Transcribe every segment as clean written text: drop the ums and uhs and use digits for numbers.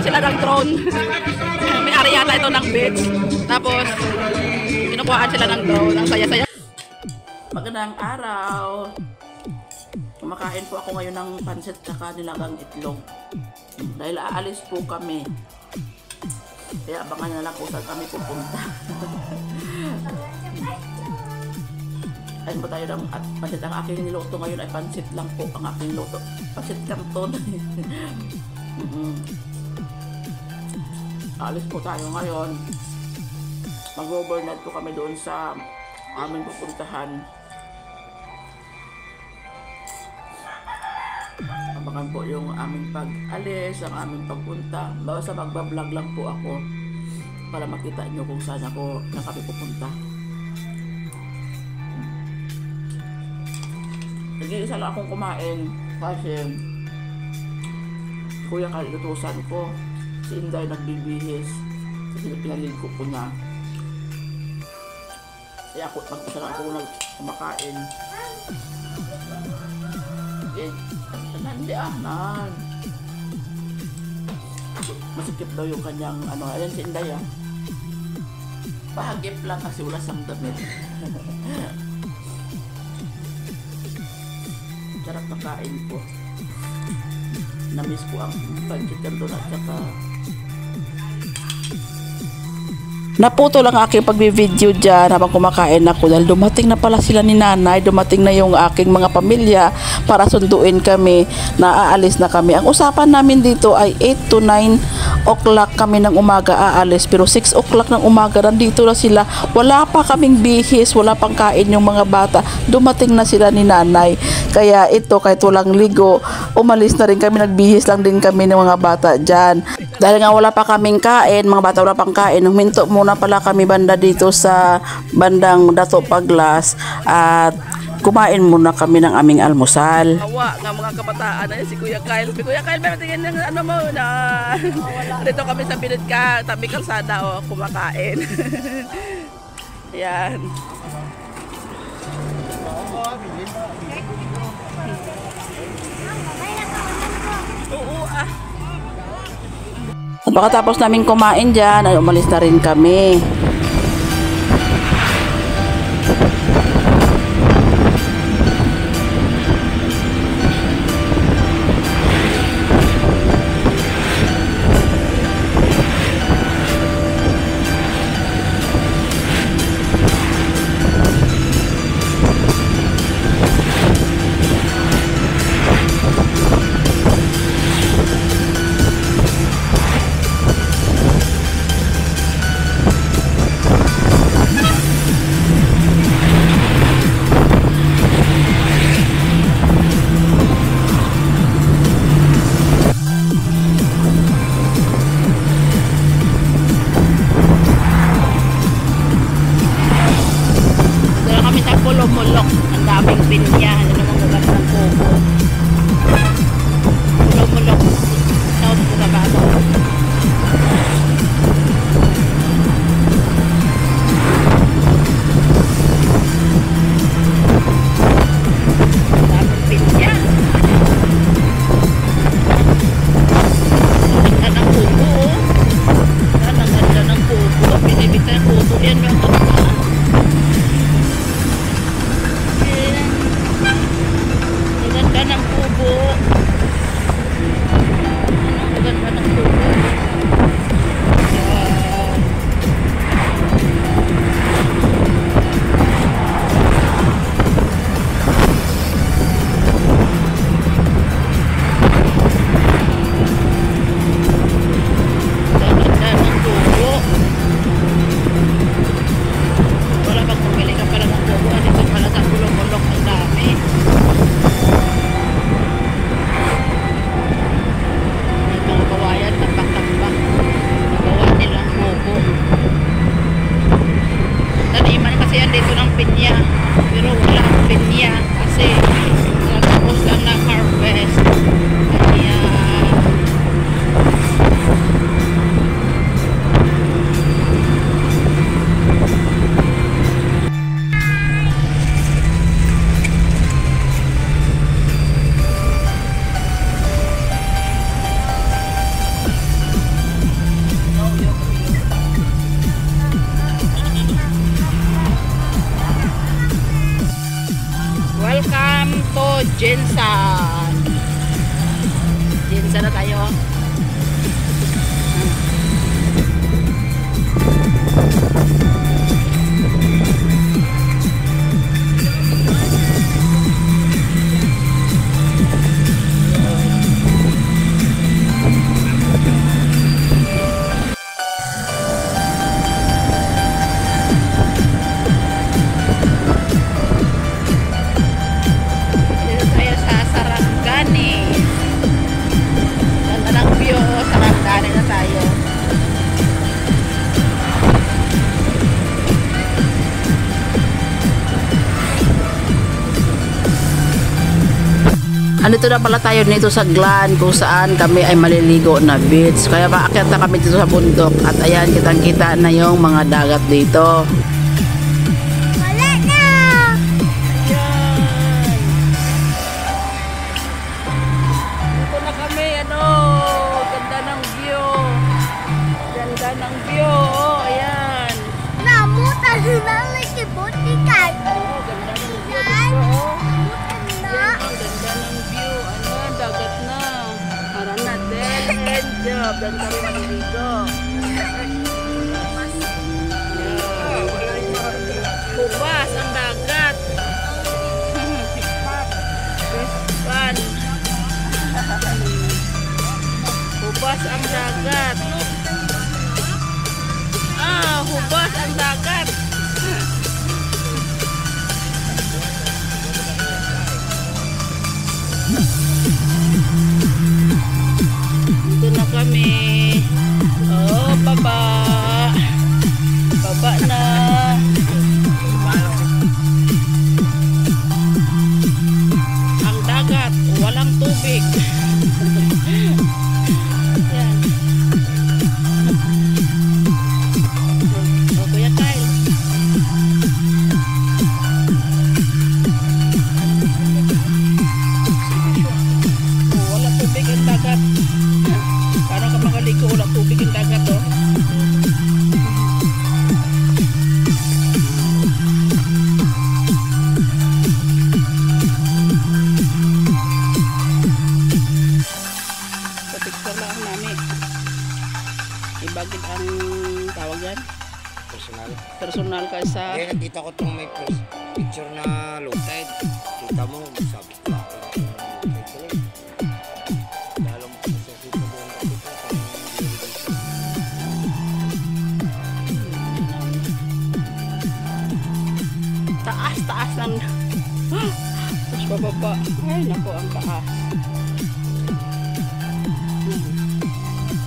sila ng drone. May ari yata ito ng beach. Tapos, kinukuhaan sila ng drone. Ang saya-saya. Magandang araw. Kumakain po ako ngayon ng pansit tsaka nilagang itlog. Dahil aalis po kami. Kaya abangan na lang kung saan kami pupunta. Ayun po tayo ng pansit. Ang aking niluto ngayon ay pansit lang po. Ang aking niluto. Pansit canton. Alis po tayo ngayon. Mag-overnight po kami doon sa aming pupuntahan. Abangan po yung aming pag-alis, ang aming pagpunta. Basta magbablog lang po ako para makita nyo kung saan ako na kami pupunta. Nag-iisa lang akong kumain kasi kuya kalutusan ko. Si Inday nagbibihis kasi pinaligo ko niya. Kaya ako mag-isa lang ako kumakain. Hindi nan. Masikip daw yung kanyang ayan si Inday Pahagip lang kasi wala sang damit. Sarap na kain po. Namiss po ang pansit canton at saka naputo lang aking pagbi-video dyan habang kumakain ako dahil dumating na pala sila ni nanay, dumating na yung aking mga pamilya para sunduin kami, naaalis na kami. Ang usapan namin dito ay 8 to 9 o'clock kami ng umaga aalis, pero 6 o'clock ng umaga nandito na sila. Wala pa kaming bihis, wala pang kain yung mga bata, dumating na sila ni nanay. Kaya ito, kahit walang ligo, umalis na rin kami, nagbihis lang din kami ng mga bata dyan. Dahil nga wala pa kaming kain, mga bata wala pang kain, huminto muna pala kami banda dito sa bandang Dato Paglas at kumain muna kami ng aming almusal. Awa nga mga kabataan na si Kuya Kyle. Kuya Kyle, may tingin ng ano mo na. Dito kami sa Binitka, tabi kalsada kumakain. Yan. Oo At pagkatapos namin kumain dyan, ay umalis na rin kami. Jensan. Jensan na tayo. Andito na pala tayo nito sa Glan kung saan kami ay maliligo na beach. Kaya maakyat na kami dito sa bundok at ayan kitang-kita na yung mga dagat dito. Wala na! Ayan. Dito na kami, ano, ganda ng view. Ganda ng view, oh, ayan. Namutan na lang si Butikan. Oh, ganda ng view dito, oh. Na. Ang ganda ng view, ano, dagat na. Para natin, end job. Dan kami maliligo. Hubas ang dagat. Fun. Hubas ang dagat. Hubas ang dagat. Dito na kami. Oh, baba. Baba na. Ang dagat, walang tubig. Yan. Oh, Kuya Kyle. Oh, wala tubig ang dagat. Para ka makaligo, wala tubig ang dagat, oh. Sa picture lang namin. Ibagid ang tawag yan. Personal. Personal kaysa Kaya nakita ko itong may picture na low tide. Kita mo, sabi ko lang. Lalo mo kasi dito doon kasi ito. taas ng tapos bababa. Ay, nako, ang taas.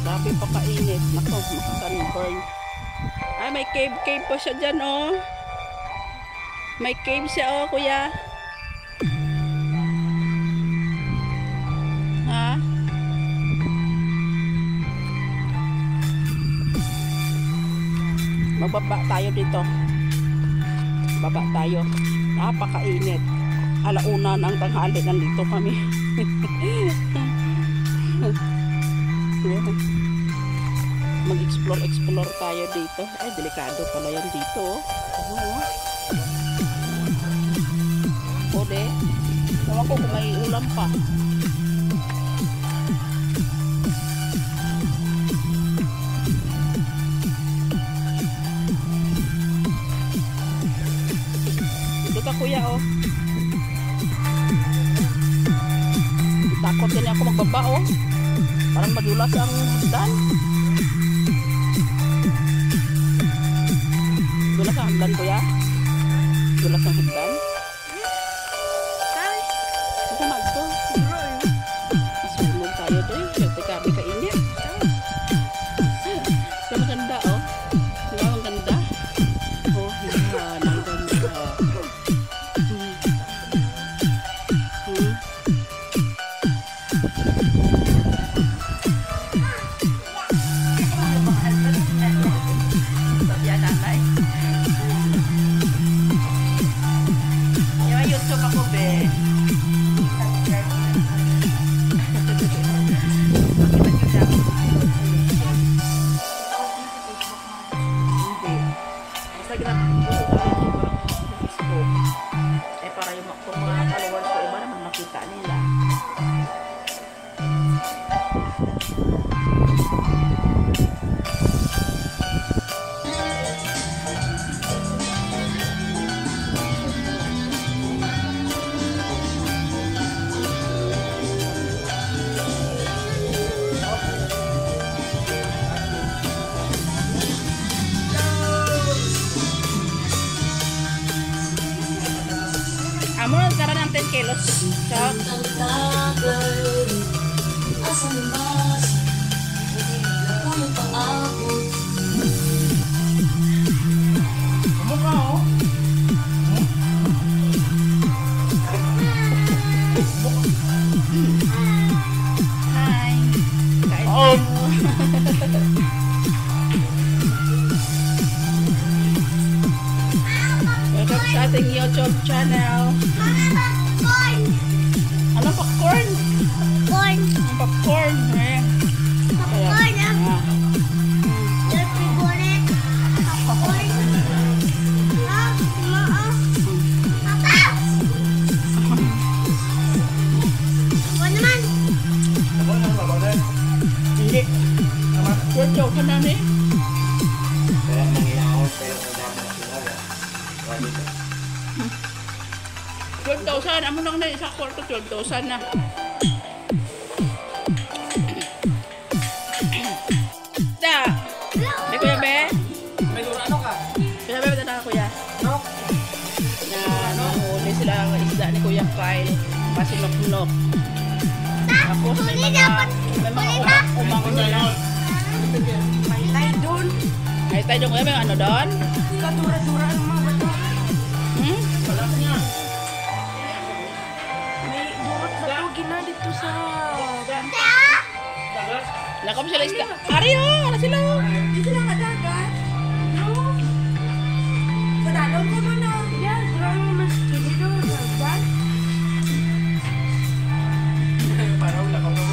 Grabe pa kainit. Nako, sunburn. Ay, may cave pa siya dyan, oh. May cave siya, oh, kuya. Ha? Magbaba tayo dito. Baba tayo. Napakainit. Alauna ng tanghali, nandito kami. Mag-explore tayo dito. Ay, delikado pala yan dito. Oh. Ode. Ewan ko kung may ulam pa. Dito ka, kuya, oh. Takot din ako magbaba, oh. Parang madulas ang hagdan. Dulas ang hagdan, kuya. Dulas ang hagdan. Ito na ito. Masunog tayo doon. Kasi kami kainit. Ito maganda, oh. Diba maganda? Oh, yan. Ang ganda. YouTube ako, be. Basta ginagawa ko sa Facebook. Eh, para yung mga followers ko, iba naman makita nila. Amo nagkaroon ng 10 kilos. So, hi. Kain tayo. Welcome sa ating YouTube channel. Corn! Ano popcorn? Corn! Popcorn. Eh. Popcorn! Ah. Your favorite? Popcorn? Papa! Ako naman! Hindi. Short joke ka na ni. Kaya nangyayawag pero kung dapat sila. Wali ka. 12,000. Amo lang na isang kwarto. 12,000 na. Da! May kuya be? May ano ka? Kuya be, na kuya. No? Na huli sila ang isda ni Kuya Kyle. Pasunok-sunok. Tapos may mga umang sila. Ay, doon! Ay tayo doon kuya, may ano doon? Kadura-dura ang mga bato. Hmm? May durot-bato gina dito sa... Nakam sila isda. Ari oh! Ano sila oh? Dito lang kadagat. No? Sa dalaw ko man na. Yan, grabe mo mas dito. Dagat. Parang wala ka mo.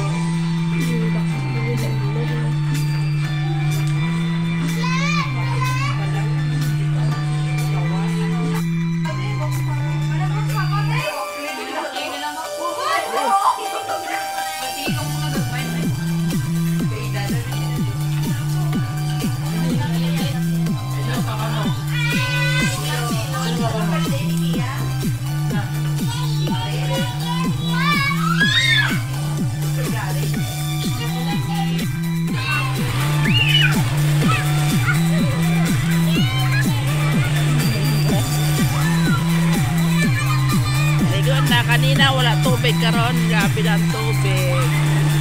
Ligon na kanina wala tubig karon. Grabe na ang tubig.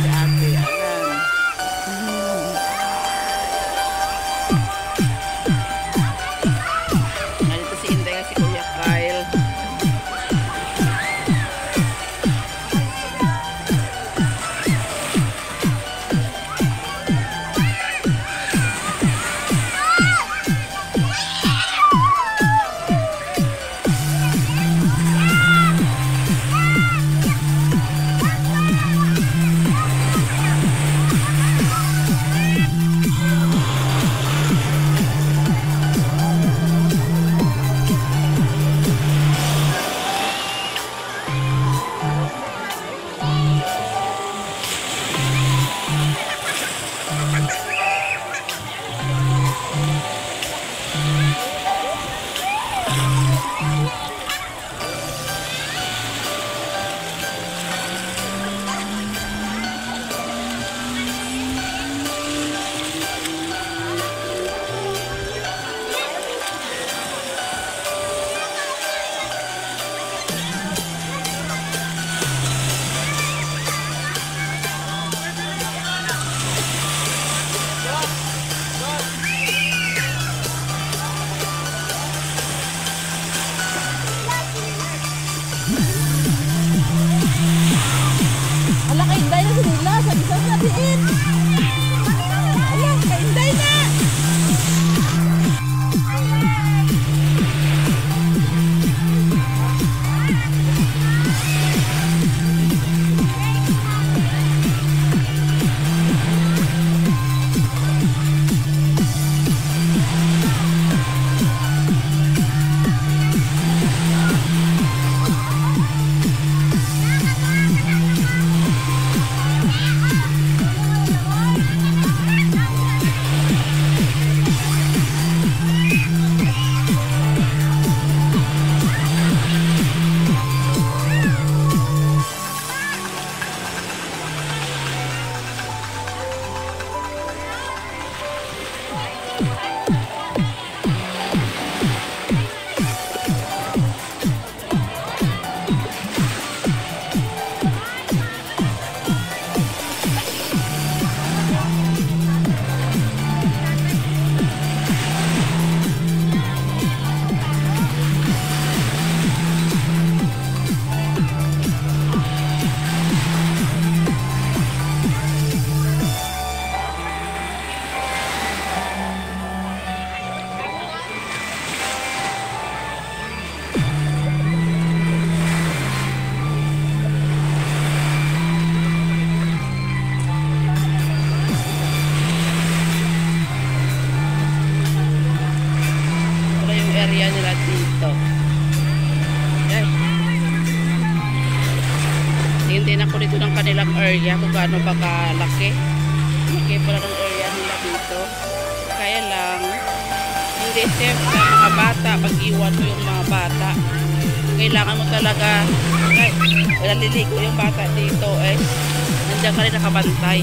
Grabe. Ayan. Nandito si Inday at si Kuya Kyle. area nila dito. Yan. Tingin ako dito ng kanilang area kung gaano ba kalaki. Laki pala ng area nila dito. Kaya lang, hindi safe sa mga bata. Pag-iwan mo yung mga bata. Kailangan mo talaga, naliligo yung bata dito eh. Nandiyan ka rin nakabantay.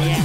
Ayan.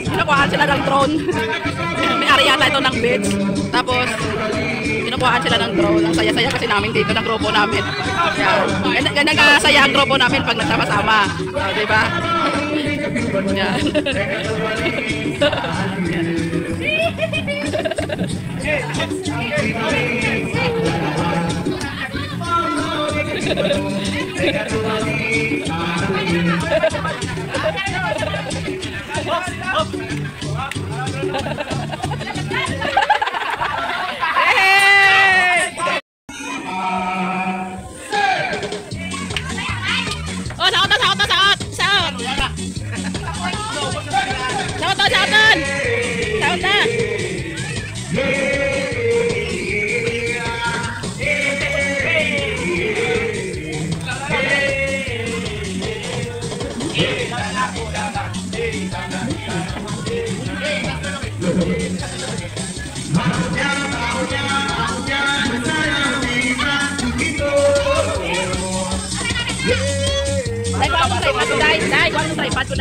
Kinukuhaan sila ng drone. May area yata ito ng beach. Tapos, kinukuhaan sila ng drone. Ang saya-saya kasi namin dito ng grupo namin. Yan. Ganyan kasaya ang grupo namin pag nagsama-sama. Diba? Yan. Dai, guarda,